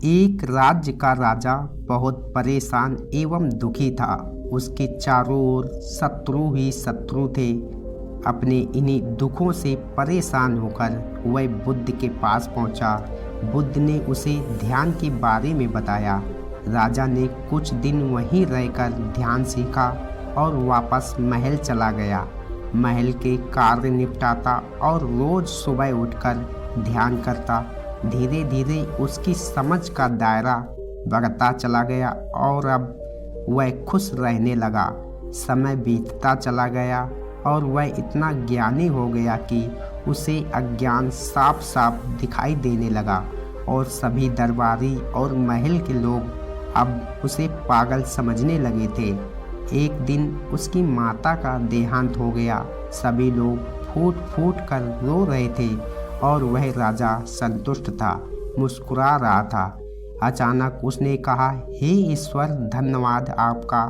एक राज्य का राजा बहुत परेशान एवं दुखी था। उसके चारों ओर शत्रु ही शत्रु थे। अपने इन्हीं दुखों से परेशान होकर वह बुद्ध के पास पहुंचा। बुद्ध ने उसे ध्यान के बारे में बताया। राजा ने कुछ दिन वहीं रहकर ध्यान सीखा और वापस महल चला गया। महल के कार्य निपटाता और रोज सुबह उठकर ध्यान करता। धीरे धीरे उसकी समझ का दायरा बढ़ता चला गया और अब वह खुश रहने लगा। समय बीतता चला गया और वह इतना ज्ञानी हो गया कि उसे अज्ञान साफ साफ दिखाई देने लगा और सभी दरबारी और महल के लोग अब उसे पागल समझने लगे थे। एक दिन उसकी माता का देहांत हो गया। सभी लोग फूट फूट कर रो रहे थे और वह राजा संतुष्ट था, मुस्कुरा रहा था। अचानक उसने कहा, हे ईश्वर, धन्यवाद आपका।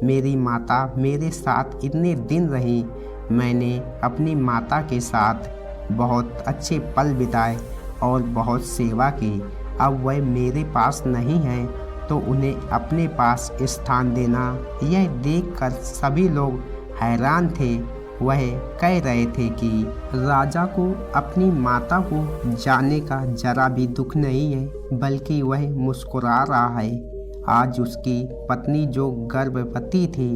मेरी माता मेरे साथ इतने दिन रही। मैंने अपनी माता के साथ बहुत अच्छे पल बिताए और बहुत सेवा की। अब वह मेरे पास नहीं है तो उन्हें अपने पास स्थान देना। यह देखकर सभी लोग हैरान थे। वह कह रहे थे कि राजा को अपनी माता को जाने का जरा भी दुख नहीं है, बल्कि वह मुस्कुरा रहा है। आज उसकी पत्नी जो गर्भवती थी,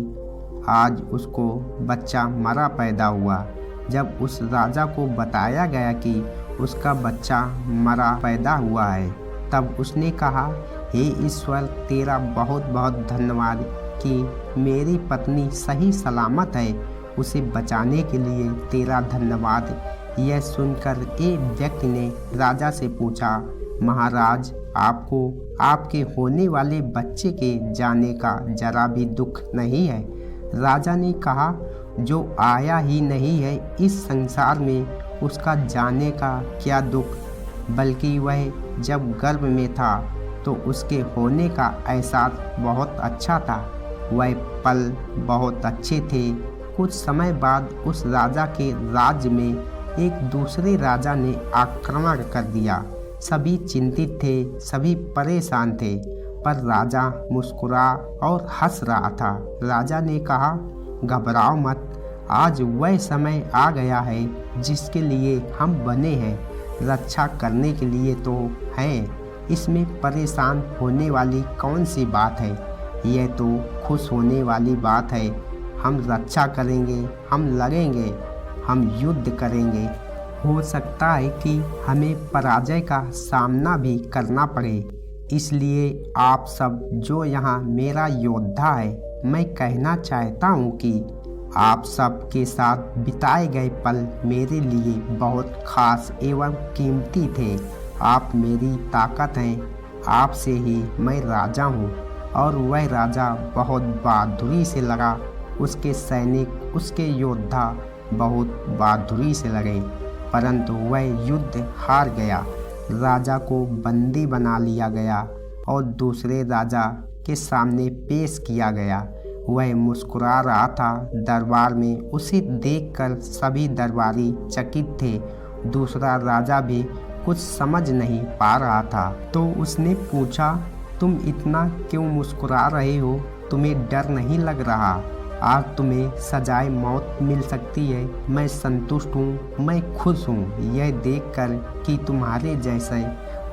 आज उसको बच्चा मरा पैदा हुआ। जब उस राजा को बताया गया कि उसका बच्चा मरा पैदा हुआ है, तब उसने कहा, हे ईश्वर, तेरा बहुत बहुत धन्यवाद कि मेरी पत्नी सही सलामत है। उसे बचाने के लिए तेरा धन्यवाद। यह सुनकर एक व्यक्ति ने राजा से पूछा, महाराज, आपको आपके होने वाले बच्चे के जाने का जरा भी दुख नहीं है? राजा ने कहा, जो आया ही नहीं है इस संसार में, उसका जाने का क्या दुख, बल्कि वह जब गर्भ में था तो उसके होने का एहसास बहुत अच्छा था। वह पल बहुत अच्छे थे। कुछ समय बाद उस राजा के राज्य में एक दूसरे राजा ने आक्रमण कर दिया। सभी चिंतित थे, सभी परेशान थे, पर राजा मुस्कुरा और हंस रहा था। राजा ने कहा, घबराओ मत, आज वह समय आ गया है जिसके लिए हम बने हैं। रक्षा करने के लिए तो हैं। इसमें परेशान होने वाली कौन सी बात है? यह तो खुश होने वाली बात है। हम रक्षा करेंगे, हम लड़ेंगे, हम युद्ध करेंगे। हो सकता है कि हमें पराजय का सामना भी करना पड़े। इसलिए आप सब जो यहाँ मेरा योद्धा है, मैं कहना चाहता हूँ कि आप सब के साथ बिताए गए पल मेरे लिए बहुत खास एवं कीमती थे। आप मेरी ताकत हैं। आपसे ही मैं राजा हूँ। और वह राजा बहुत बहादुरी से लड़ा। उसके सैनिक, उसके योद्धा बहुत बहादुरी से लड़े, परंतु वह युद्ध हार गया। राजा को बंदी बना लिया गया और दूसरे राजा के सामने पेश किया गया। वह मुस्कुरा रहा था। दरबार में उसे देखकर सभी दरबारी चकित थे। दूसरा राजा भी कुछ समझ नहीं पा रहा था, तो उसने पूछा, तुम इतना क्यों मुस्कुरा रहे हो? तुम्हें डर नहीं लग रहा? आज तुम्हें सजाए मौत मिल सकती है। मैं संतुष्ट हूँ, मैं खुश हूँ यह देखकर कि तुम्हारे जैसे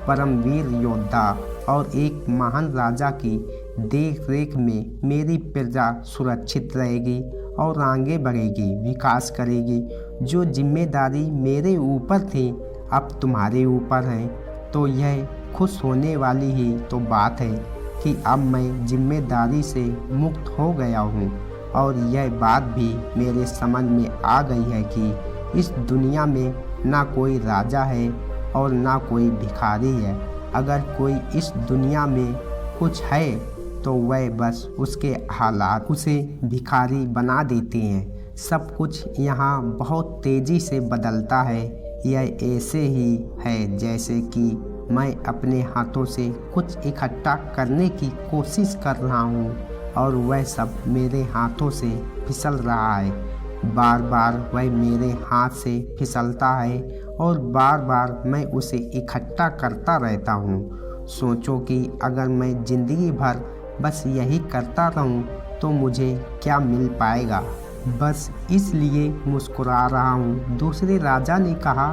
परमवीर योद्धा और एक महान राजा की देख रेख में मेरी प्रजा सुरक्षित रहेगी और आगे बढ़ेगी, विकास करेगी। जो जिम्मेदारी मेरे ऊपर थी अब तुम्हारे ऊपर है, तो यह खुश होने वाली ही तो बात है कि अब मैं जिम्मेदारी से मुक्त हो गया हूँ। और यह बात भी मेरे समझ में आ गई है कि इस दुनिया में ना कोई राजा है और ना कोई भिखारी है। अगर कोई इस दुनिया में कुछ है तो वह बस उसके हालात उसे भिखारी बना देते हैं। सब कुछ यहाँ बहुत तेज़ी से बदलता है। यह ऐसे ही है जैसे कि मैं अपने हाथों से कुछ इकट्ठा करने की कोशिश कर रहा हूँ और वह सब मेरे हाथों से फिसल रहा है। बार बार वह मेरे हाथ से फिसलता है और बार बार मैं उसे इकट्ठा करता रहता हूँ। सोचो कि अगर मैं जिंदगी भर बस यही करता रहूं तो मुझे क्या मिल पाएगा। बस इसलिए मुस्कुरा रहा हूँ। दूसरे राजा ने कहा,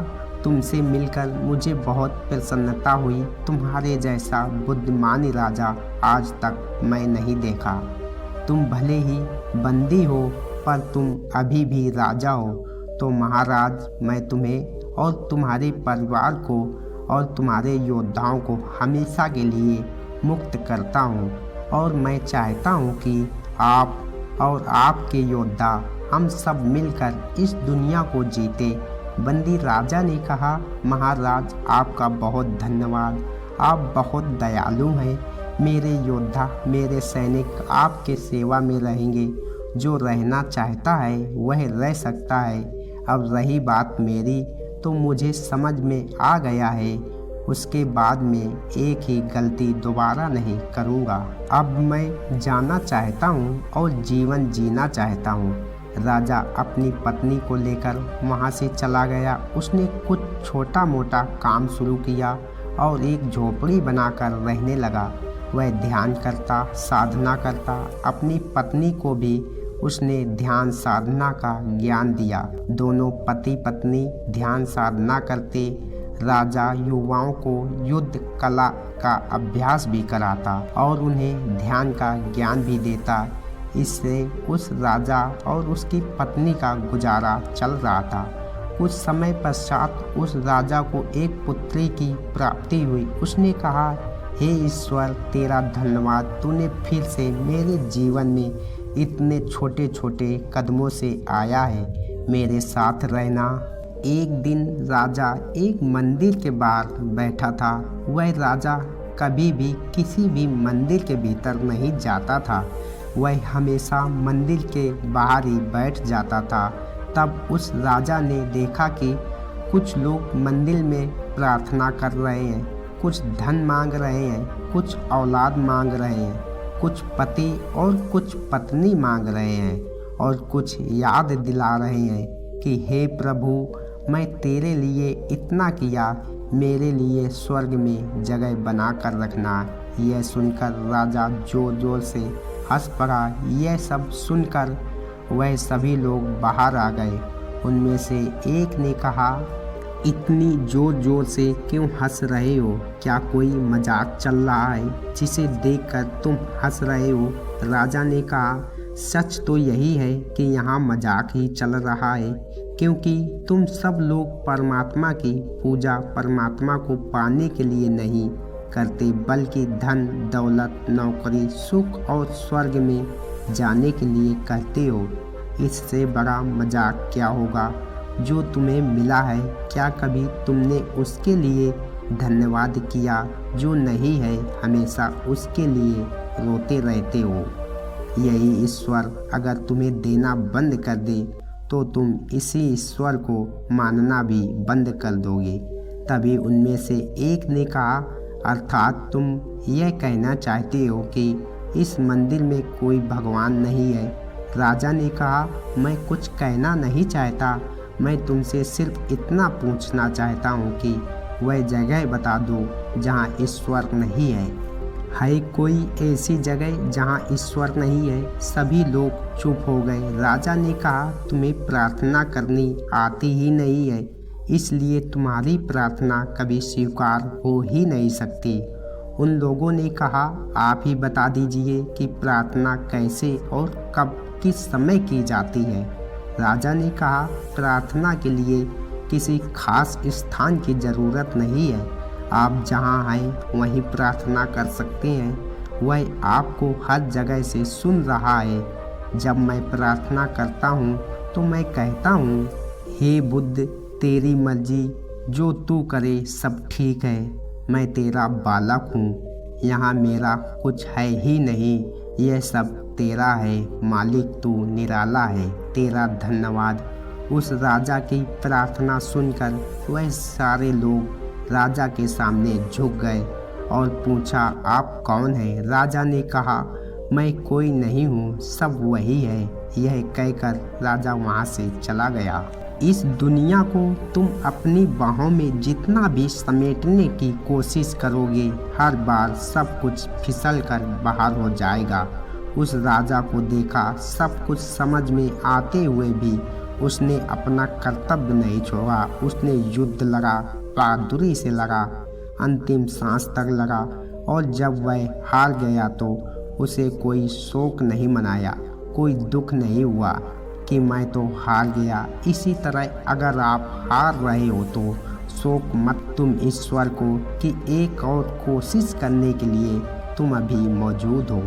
तुमसे मिलकर मुझे बहुत प्रसन्नता हुई। तुम्हारे जैसा बुद्धिमान राजा आज तक मैं नहीं देखा। तुम भले ही बंदी हो पर तुम अभी भी राजा हो। तो महाराज, मैं तुम्हें और तुम्हारे परिवार को और तुम्हारे योद्धाओं को हमेशा के लिए मुक्त करता हूँ और मैं चाहता हूँ कि आप और आपके योद्धा हम सब मिलकर इस दुनिया को जीते। बंदी राजा ने कहा, महाराज आपका बहुत धन्यवाद, आप बहुत दयालु हैं। मेरे योद्धा, मेरे सैनिक आपके सेवा में रहेंगे। जो रहना चाहता है वह रह सकता है। अब रही बात मेरी, तो मुझे समझ में आ गया है। उसके बाद में एक ही गलती दोबारा नहीं करूँगा। अब मैं जाना चाहता हूँ और जीवन जीना चाहता हूँ। राजा अपनी पत्नी को लेकर वहाँ से चला गया। उसने कुछ छोटा मोटा काम शुरू किया और एक झोपड़ी बनाकर रहने लगा। वह ध्यान करता, साधना करता। अपनी पत्नी को भी उसने ध्यान साधना का ज्ञान दिया। दोनों पति पत्नी ध्यान साधना करते। राजा युवाओं को युद्ध कला का अभ्यास भी कराता और उन्हें ध्यान का ज्ञान भी देता। इससे उस राजा और उसकी पत्नी का गुजारा चल रहा था। कुछ समय पश्चात उस राजा को एक पुत्री की प्राप्ति हुई। उसने कहा, हे ईश्वर, तेरा धन्यवाद, तूने फिर से मेरे जीवन में इतने छोटे छोटे कदमों से आया है। मेरे साथ रहना। एक दिन राजा एक मंदिर के बाहर बैठा था। वह राजा कभी भी किसी भी मंदिर के भीतर नहीं जाता था। वह हमेशा मंदिर के बाहर ही बैठ जाता था। तब उस राजा ने देखा कि कुछ लोग मंदिर में प्रार्थना कर रहे हैं, कुछ धन मांग रहे हैं, कुछ औलाद मांग रहे हैं, कुछ पति और कुछ पत्नी मांग रहे हैं और कुछ याद दिला रहे हैं कि हे प्रभु, मैं तेरे लिए इतना किया, मेरे लिए स्वर्ग में जगह बना कर रखना। यह सुनकर राजा जोर जोर से हंस पड़ा। यह सब सुनकर वह सभी लोग बाहर आ गए। उनमें से एक ने कहा, इतनी जोर जोर से क्यों हंस रहे हो? क्या कोई मजाक चल रहा है जिसे देखकर तुम हंस रहे हो? राजा ने कहा, सच तो यही है कि यहाँ मजाक ही चल रहा है, क्योंकि तुम सब लोग परमात्मा की पूजा परमात्मा को पाने के लिए नहीं करते, बल्कि धन दौलत, नौकरी, सुख और स्वर्ग में जाने के लिए करते हो। इससे बड़ा मजाक क्या होगा? जो तुम्हें मिला है, क्या कभी तुमने उसके लिए धन्यवाद किया? जो नहीं है, हमेशा उसके लिए रोते रहते हो। यही ईश्वर अगर तुम्हें देना बंद कर दे तो तुम इसी ईश्वर को मानना भी बंद कर दोगे। तभी उनमें से एक ने कहा, अर्थात तुम यह कहना चाहते हो कि इस मंदिर में कोई भगवान नहीं है? राजा ने कहा, मैं कुछ कहना नहीं चाहता, मैं तुमसे सिर्फ इतना पूछना चाहता हूँ कि वह जगह बता दो जहाँ ईश्वर नहीं है। है कोई ऐसी जगह जहाँ ईश्वर नहीं है? सभी लोग चुप हो गए। राजा ने कहा, तुम्हें प्रार्थना करनी आती ही नहीं है, इसलिए तुम्हारी प्रार्थना कभी स्वीकार हो ही नहीं सकती। उन लोगों ने कहा, आप ही बता दीजिए कि प्रार्थना कैसे और कब किस समय की जाती है। राजा ने कहा, प्रार्थना के लिए किसी खास स्थान की ज़रूरत नहीं है। आप जहाँ हैं वहीं प्रार्थना कर सकते हैं। वह आपको हर जगह से सुन रहा है। जब मैं प्रार्थना करता हूँ तो मैं कहता हूँ, हे बुद्ध, तेरी मर्जी, जो तू करे सब ठीक है। मैं तेरा बालक हूँ। यहाँ मेरा कुछ है ही नहीं, यह सब तेरा है। मालिक, तू निराला है। तेरा धन्यवाद। उस राजा की प्रार्थना सुनकर वह सारे लोग राजा के सामने झुक गए और पूछा, आप कौन हैं? राजा ने कहा, मैं कोई नहीं हूँ, सब वही है। यह कहकर राजा वहाँ से चला गया। इस दुनिया को तुम अपनी बाहों में जितना भी समेटने की कोशिश करोगे, हर बार सब कुछ फिसल कर बाहर हो जाएगा। उस राजा को देखा, सब कुछ समझ में आते हुए भी उसने अपना कर्तव्य नहीं छोड़ा। उसने युद्ध लड़ा, बहादुरी से लड़ा, अंतिम सांस तक लड़ा, और जब वह हार गया तो उसे कोई शोक नहीं मनाया, कोई दुख नहीं हुआ कि मैं तो हार गया। इसी तरह अगर आप हार रहे हो तो शोक मत तुम ईश्वर को कि एक और कोशिश करने के लिए तुम अभी मौजूद हो।